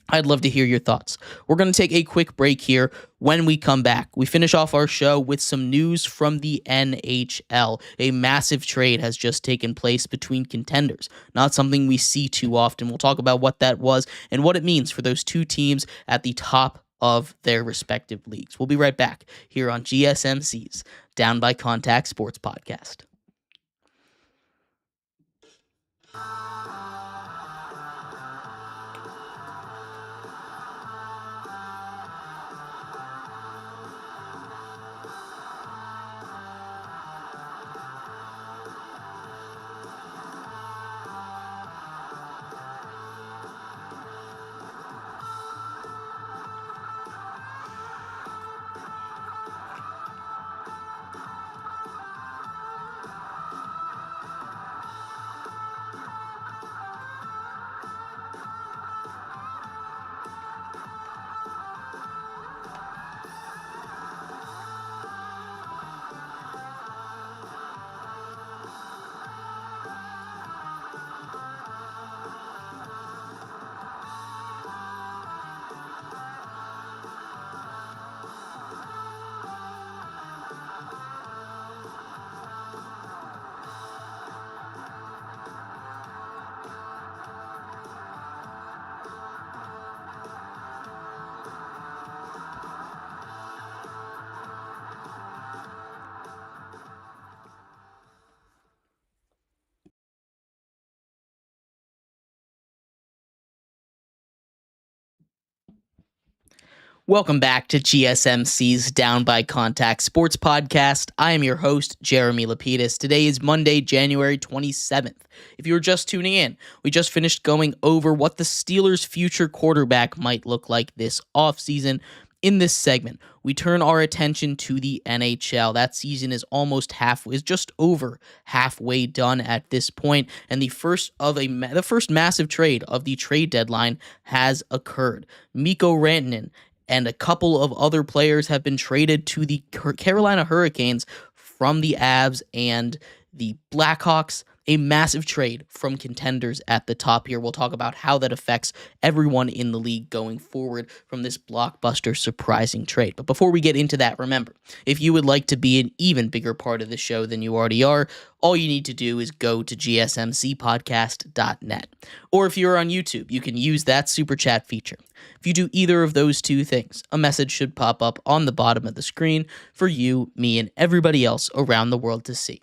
I'd love to hear your thoughts. We're going to take a quick break here. When we come back, we finish off our show with some news from the NHL. A massive trade has just taken place between contenders. Not something we see too often. We'll talk about what that was and what it means for those two teams at the top of their respective leagues. We'll be right back here on GSMC's Down by Contact Sports Podcast. Welcome back to GSMC's Down by Contact Sports Podcast. I am your host, Jeremy Lapidus. Today is Monday, January 27th. If you were just tuning in, we just finished going over what the Steelers' future quarterback might look like this offseason. In this segment, we turn our attention to the NHL. That season is just over halfway done at this point, and the first massive trade of the trade deadline has occurred. Mikko Rantanen and a couple of other players have been traded to the Carolina Hurricanes from the Avs and the Blackhawks. A massive trade from contenders at the top here. We'll talk about how that affects everyone in the league going forward from this blockbuster surprising trade. But before we get into that, remember, if you would like to be an even bigger part of the show than you already are, all you need to do is go to gsmcpodcast.net. Or if you're on YouTube, you can use that super chat feature. If you do either of those two things, a message should pop up on the bottom of the screen for you, me, and everybody else around the world to see.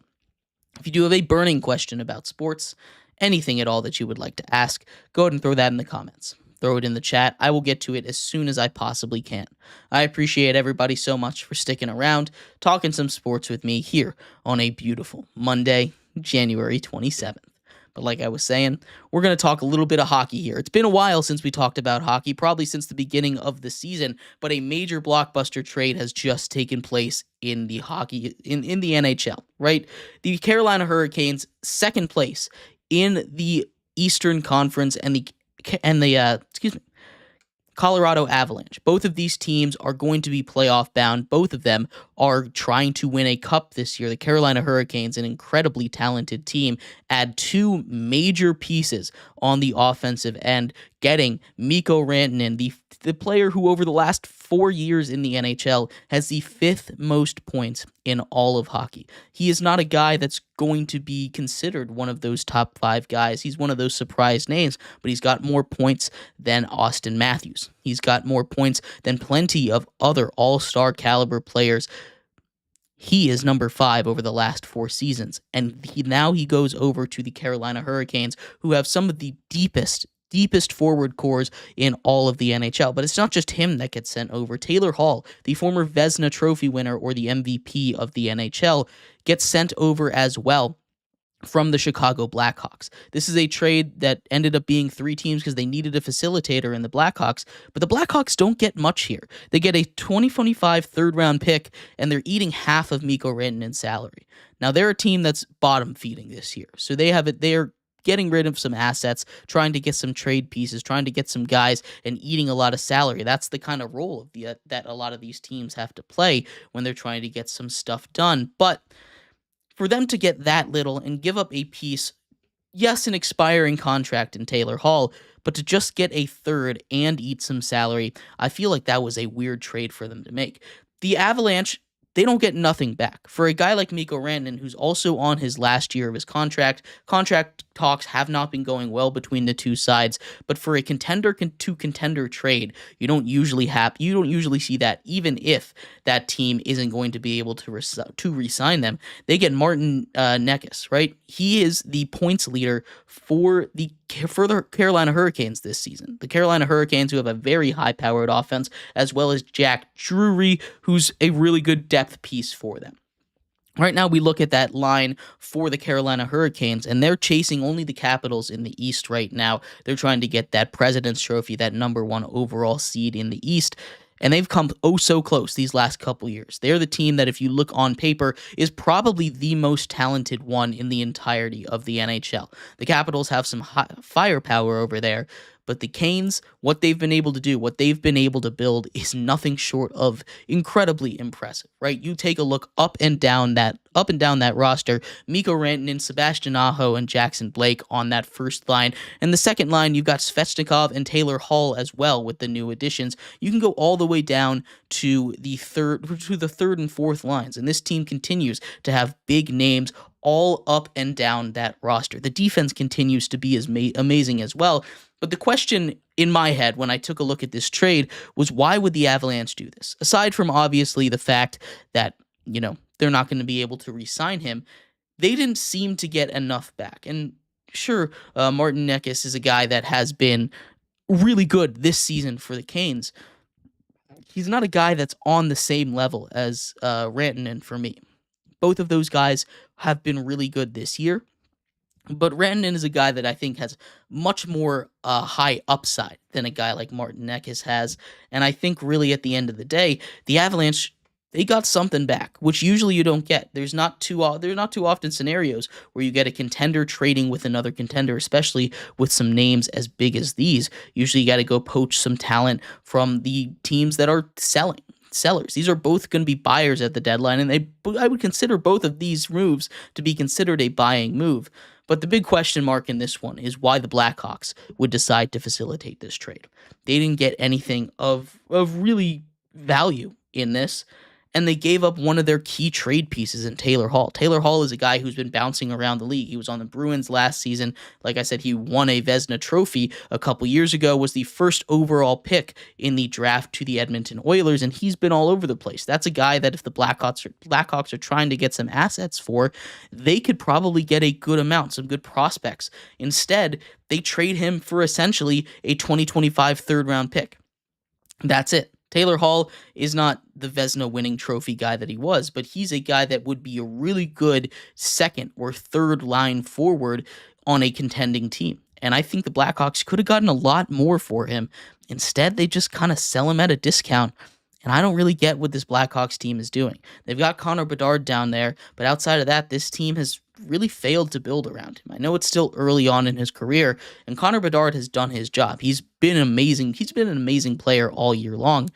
If you do have a burning question about sports, anything at all that you would like to ask, go ahead and throw that in the comments. Throw it in the chat. I will get to it as soon as I possibly can. I appreciate everybody so much for sticking around, talking some sports with me here on a beautiful Monday, January 27th. But like I was saying, we're going to talk a little bit of hockey here. It's been a while since we talked about hockey, probably since the beginning of the season, but a major blockbuster trade has just taken place in the NHL, right? The Carolina Hurricanes, second place in the Eastern Conference, and the Colorado Avalanche. Both of these teams are going to be playoff bound. Both of them are trying to win a cup this year. The Carolina Hurricanes, an incredibly talented team, add two major pieces on the offensive end, getting Mikko Rantanen, the player who over the last 4 years in the NHL has the fifth most points in all of hockey. He is not a guy that's going to be considered one of those top 5 guys. He's one of those surprise names, but he's got more points than Austin Matthews. He's got more points than plenty of other all-star caliber players. He is number 5 over the last 4 seasons, and now he goes over to the Carolina Hurricanes, who have some of the deepest forward cores in all of the NHL. But it's not just him that gets sent over. Taylor Hall, the former Vezina Trophy winner or the MVP of the NHL, gets sent over as well from the Chicago Blackhawks. This is a trade that ended up being 3 teams because they needed a facilitator in the Blackhawks, but the Blackhawks don't get much here. They get a 2025 third-round pick, and they're eating half of Mikko Rantanen's salary. Now, they're a team that's bottom-feeding this year, so they're getting rid of some assets, trying to get some trade pieces, trying to get some guys, and eating a lot of salary. That's the kind of role that a lot of these teams have to play when they're trying to get some stuff done. But for them to get that little and give up a piece, yes, an expiring contract in Taylor Hall, but to just get a third and eat some salary, I feel like that was a weird trade for them to make. The Avalanche, they don't get nothing back. For a guy like Mikko Rantanen, who's also on his last year of his contract talks have not been going well between the two sides, but for a contender to contender trade, you don't usually see that, even if that team isn't going to be able to re-sign them. They get Martin Necas, right? He is the points leader for the Carolina Hurricanes this season. The Carolina Hurricanes, who have a very high-powered offense, as well as Jack Drury, who's a really good depth piece for them. Right now, we look at that line for the Carolina Hurricanes, and they're chasing only the Capitals in the East right now. They're trying to get that President's Trophy, that number 1 overall seed in the East, and they've come oh so close these last couple years. They're the team that, if you look on paper, is probably the most talented one in the entirety of the NHL. The Capitals have some firepower over there, but the Canes, what they've been able to do, what they've been able to build is nothing short of incredibly impressive, right? You take a look up and down that roster, Mikko Rantanen, Sebastian Aho, and Jackson Blake on that first line. And the second line, you've got Svechnikov and Taylor Hall as well with the new additions. You can go all the way down to the third and fourth lines, and this team continues to have big names all up and down that roster. The defense continues to be as amazing as well. But the question in my head when I took a look at this trade was, why would the Avalanche do this? Aside from obviously the fact that, they're not going to be able to re-sign him, they didn't seem to get enough back. And sure, Martin Necas is a guy that has been really good this season for the Canes. he's not a guy that's on the same level as Rantanen for me. Both of those guys have been really good this year. But Rantanen is a guy that I think has much more high upside than a guy like Martin Necas has. And I think really at the end of the day, the Avalanche, they got something back, which usually you don't get. There's not too often scenarios where you get a contender trading with another contender, especially with some names as big as these. Usually you got to go poach some talent from the teams that are sellers. These are both going to be buyers at the deadline, and I would consider both of these moves to be considered a buying move. But the big question mark in this one is why the Blackhawks would decide to facilitate this trade. They didn't get anything of really value in this, and they gave up one of their key trade pieces in Taylor Hall. Taylor Hall is a guy who's been bouncing around the league. He was on the Bruins last season. Like I said, he won a Vezina trophy a couple years ago, was the first overall pick in the draft to the Edmonton Oilers, and he's been all over the place. That's a guy that if the Blackhawks are trying to get some assets for, they could probably get a good amount, some good prospects. Instead, they trade him for essentially a 2025 third-round pick. That's it. Taylor Hall is not the Vezina winning trophy guy that he was, but he's a guy that would be a really good second or third line forward on a contending team. And I think the Blackhawks could have gotten a lot more for him. Instead, they just kind of sell him at a discount. And I don't really get what this Blackhawks team is doing. They've got Connor Bedard down there, but outside of that, this team has really failed to build around him. I know it's still early on in his career, and Connor Bedard has done his job. He's been amazing. He's been an amazing player all year long,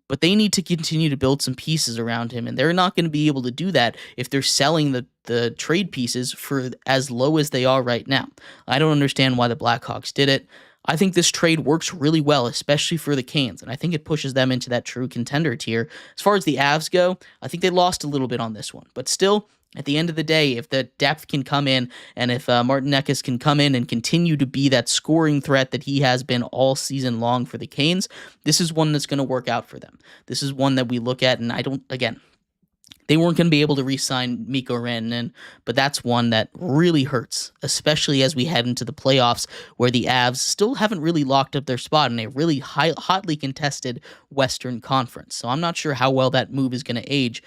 but they need to continue to build some pieces around him, and they're not going to be able to do that if they're selling the trade pieces for as low as they are right now. I don't understand why the Blackhawks did it. I think this trade works really well, especially for the Canes, and I think it pushes them into that true contender tier. As far as the Avs go, I think they lost a little bit on this one, but still, at the end of the day, if the depth can come in, and if Martin Necas can come in and continue to be that scoring threat that he has been all season long for the Canes, this is one that's going to work out for them. This is one that we look at, and they weren't going to be able to re-sign Mikko Rantanen, but that's one that really hurts, especially as we head into the playoffs where the Avs still haven't really locked up their spot in a really hotly contested Western Conference. So I'm not sure how well that move is going to age,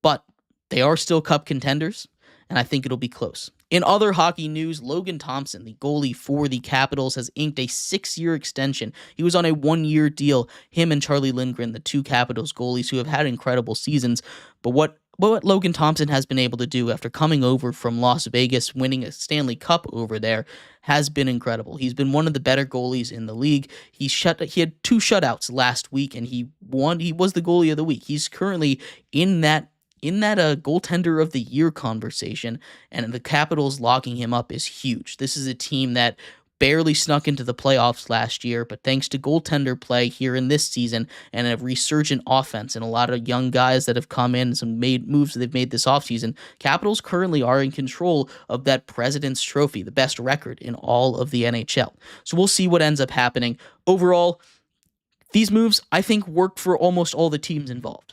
but they are still Cup contenders, and I think it'll be close. In other hockey news, Logan Thompson, the goalie for the Capitals, has inked a 6-year extension. He was on a 1-year deal, him and Charlie Lindgren, the two Capitals goalies who have had incredible seasons. But what Logan Thompson has been able to do after coming over from Las Vegas, winning a Stanley Cup over there, has been incredible. He's been one of the better goalies in the league. He had 2 shutouts last week, and he was the goalie of the week. He's currently in that goaltender of the year conversation, and the Capitals locking him up is huge. This is a team that barely snuck into the playoffs last year, but thanks to goaltender play here in this season and a resurgent offense and a lot of young guys that have come in and some moves that they've made this offseason, Capitals currently are in control of that President's Trophy, the best record in all of the NHL. So we'll see what ends up happening. Overall, these moves, I think, work for almost all the teams involved.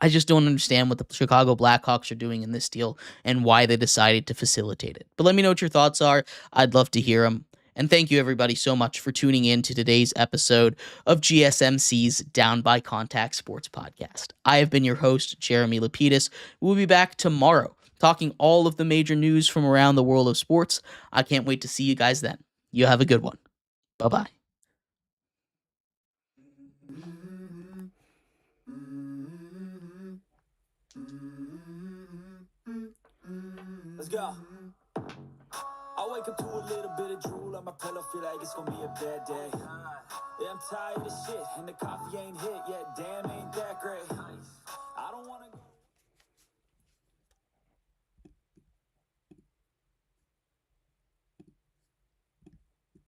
I just don't understand what the Chicago Blackhawks are doing in this deal and why they decided to facilitate it. But let me know what your thoughts are. I'd love to hear them. And thank you, everybody, so much for tuning in to today's episode of GSMC's Down by Contact Sports Podcast. I have been your host, Jeremy Lapidus. We'll be back tomorrow talking all of the major news from around the world of sports. I can't wait to see you guys then. You have a good one. Bye-bye. Let's go. I wake up to a little bit of drool on my pillow, feel like it's gonna be a bad day. Yeah, I'm tired of shit, and the coffee ain't hit yet, damn, ain't that great.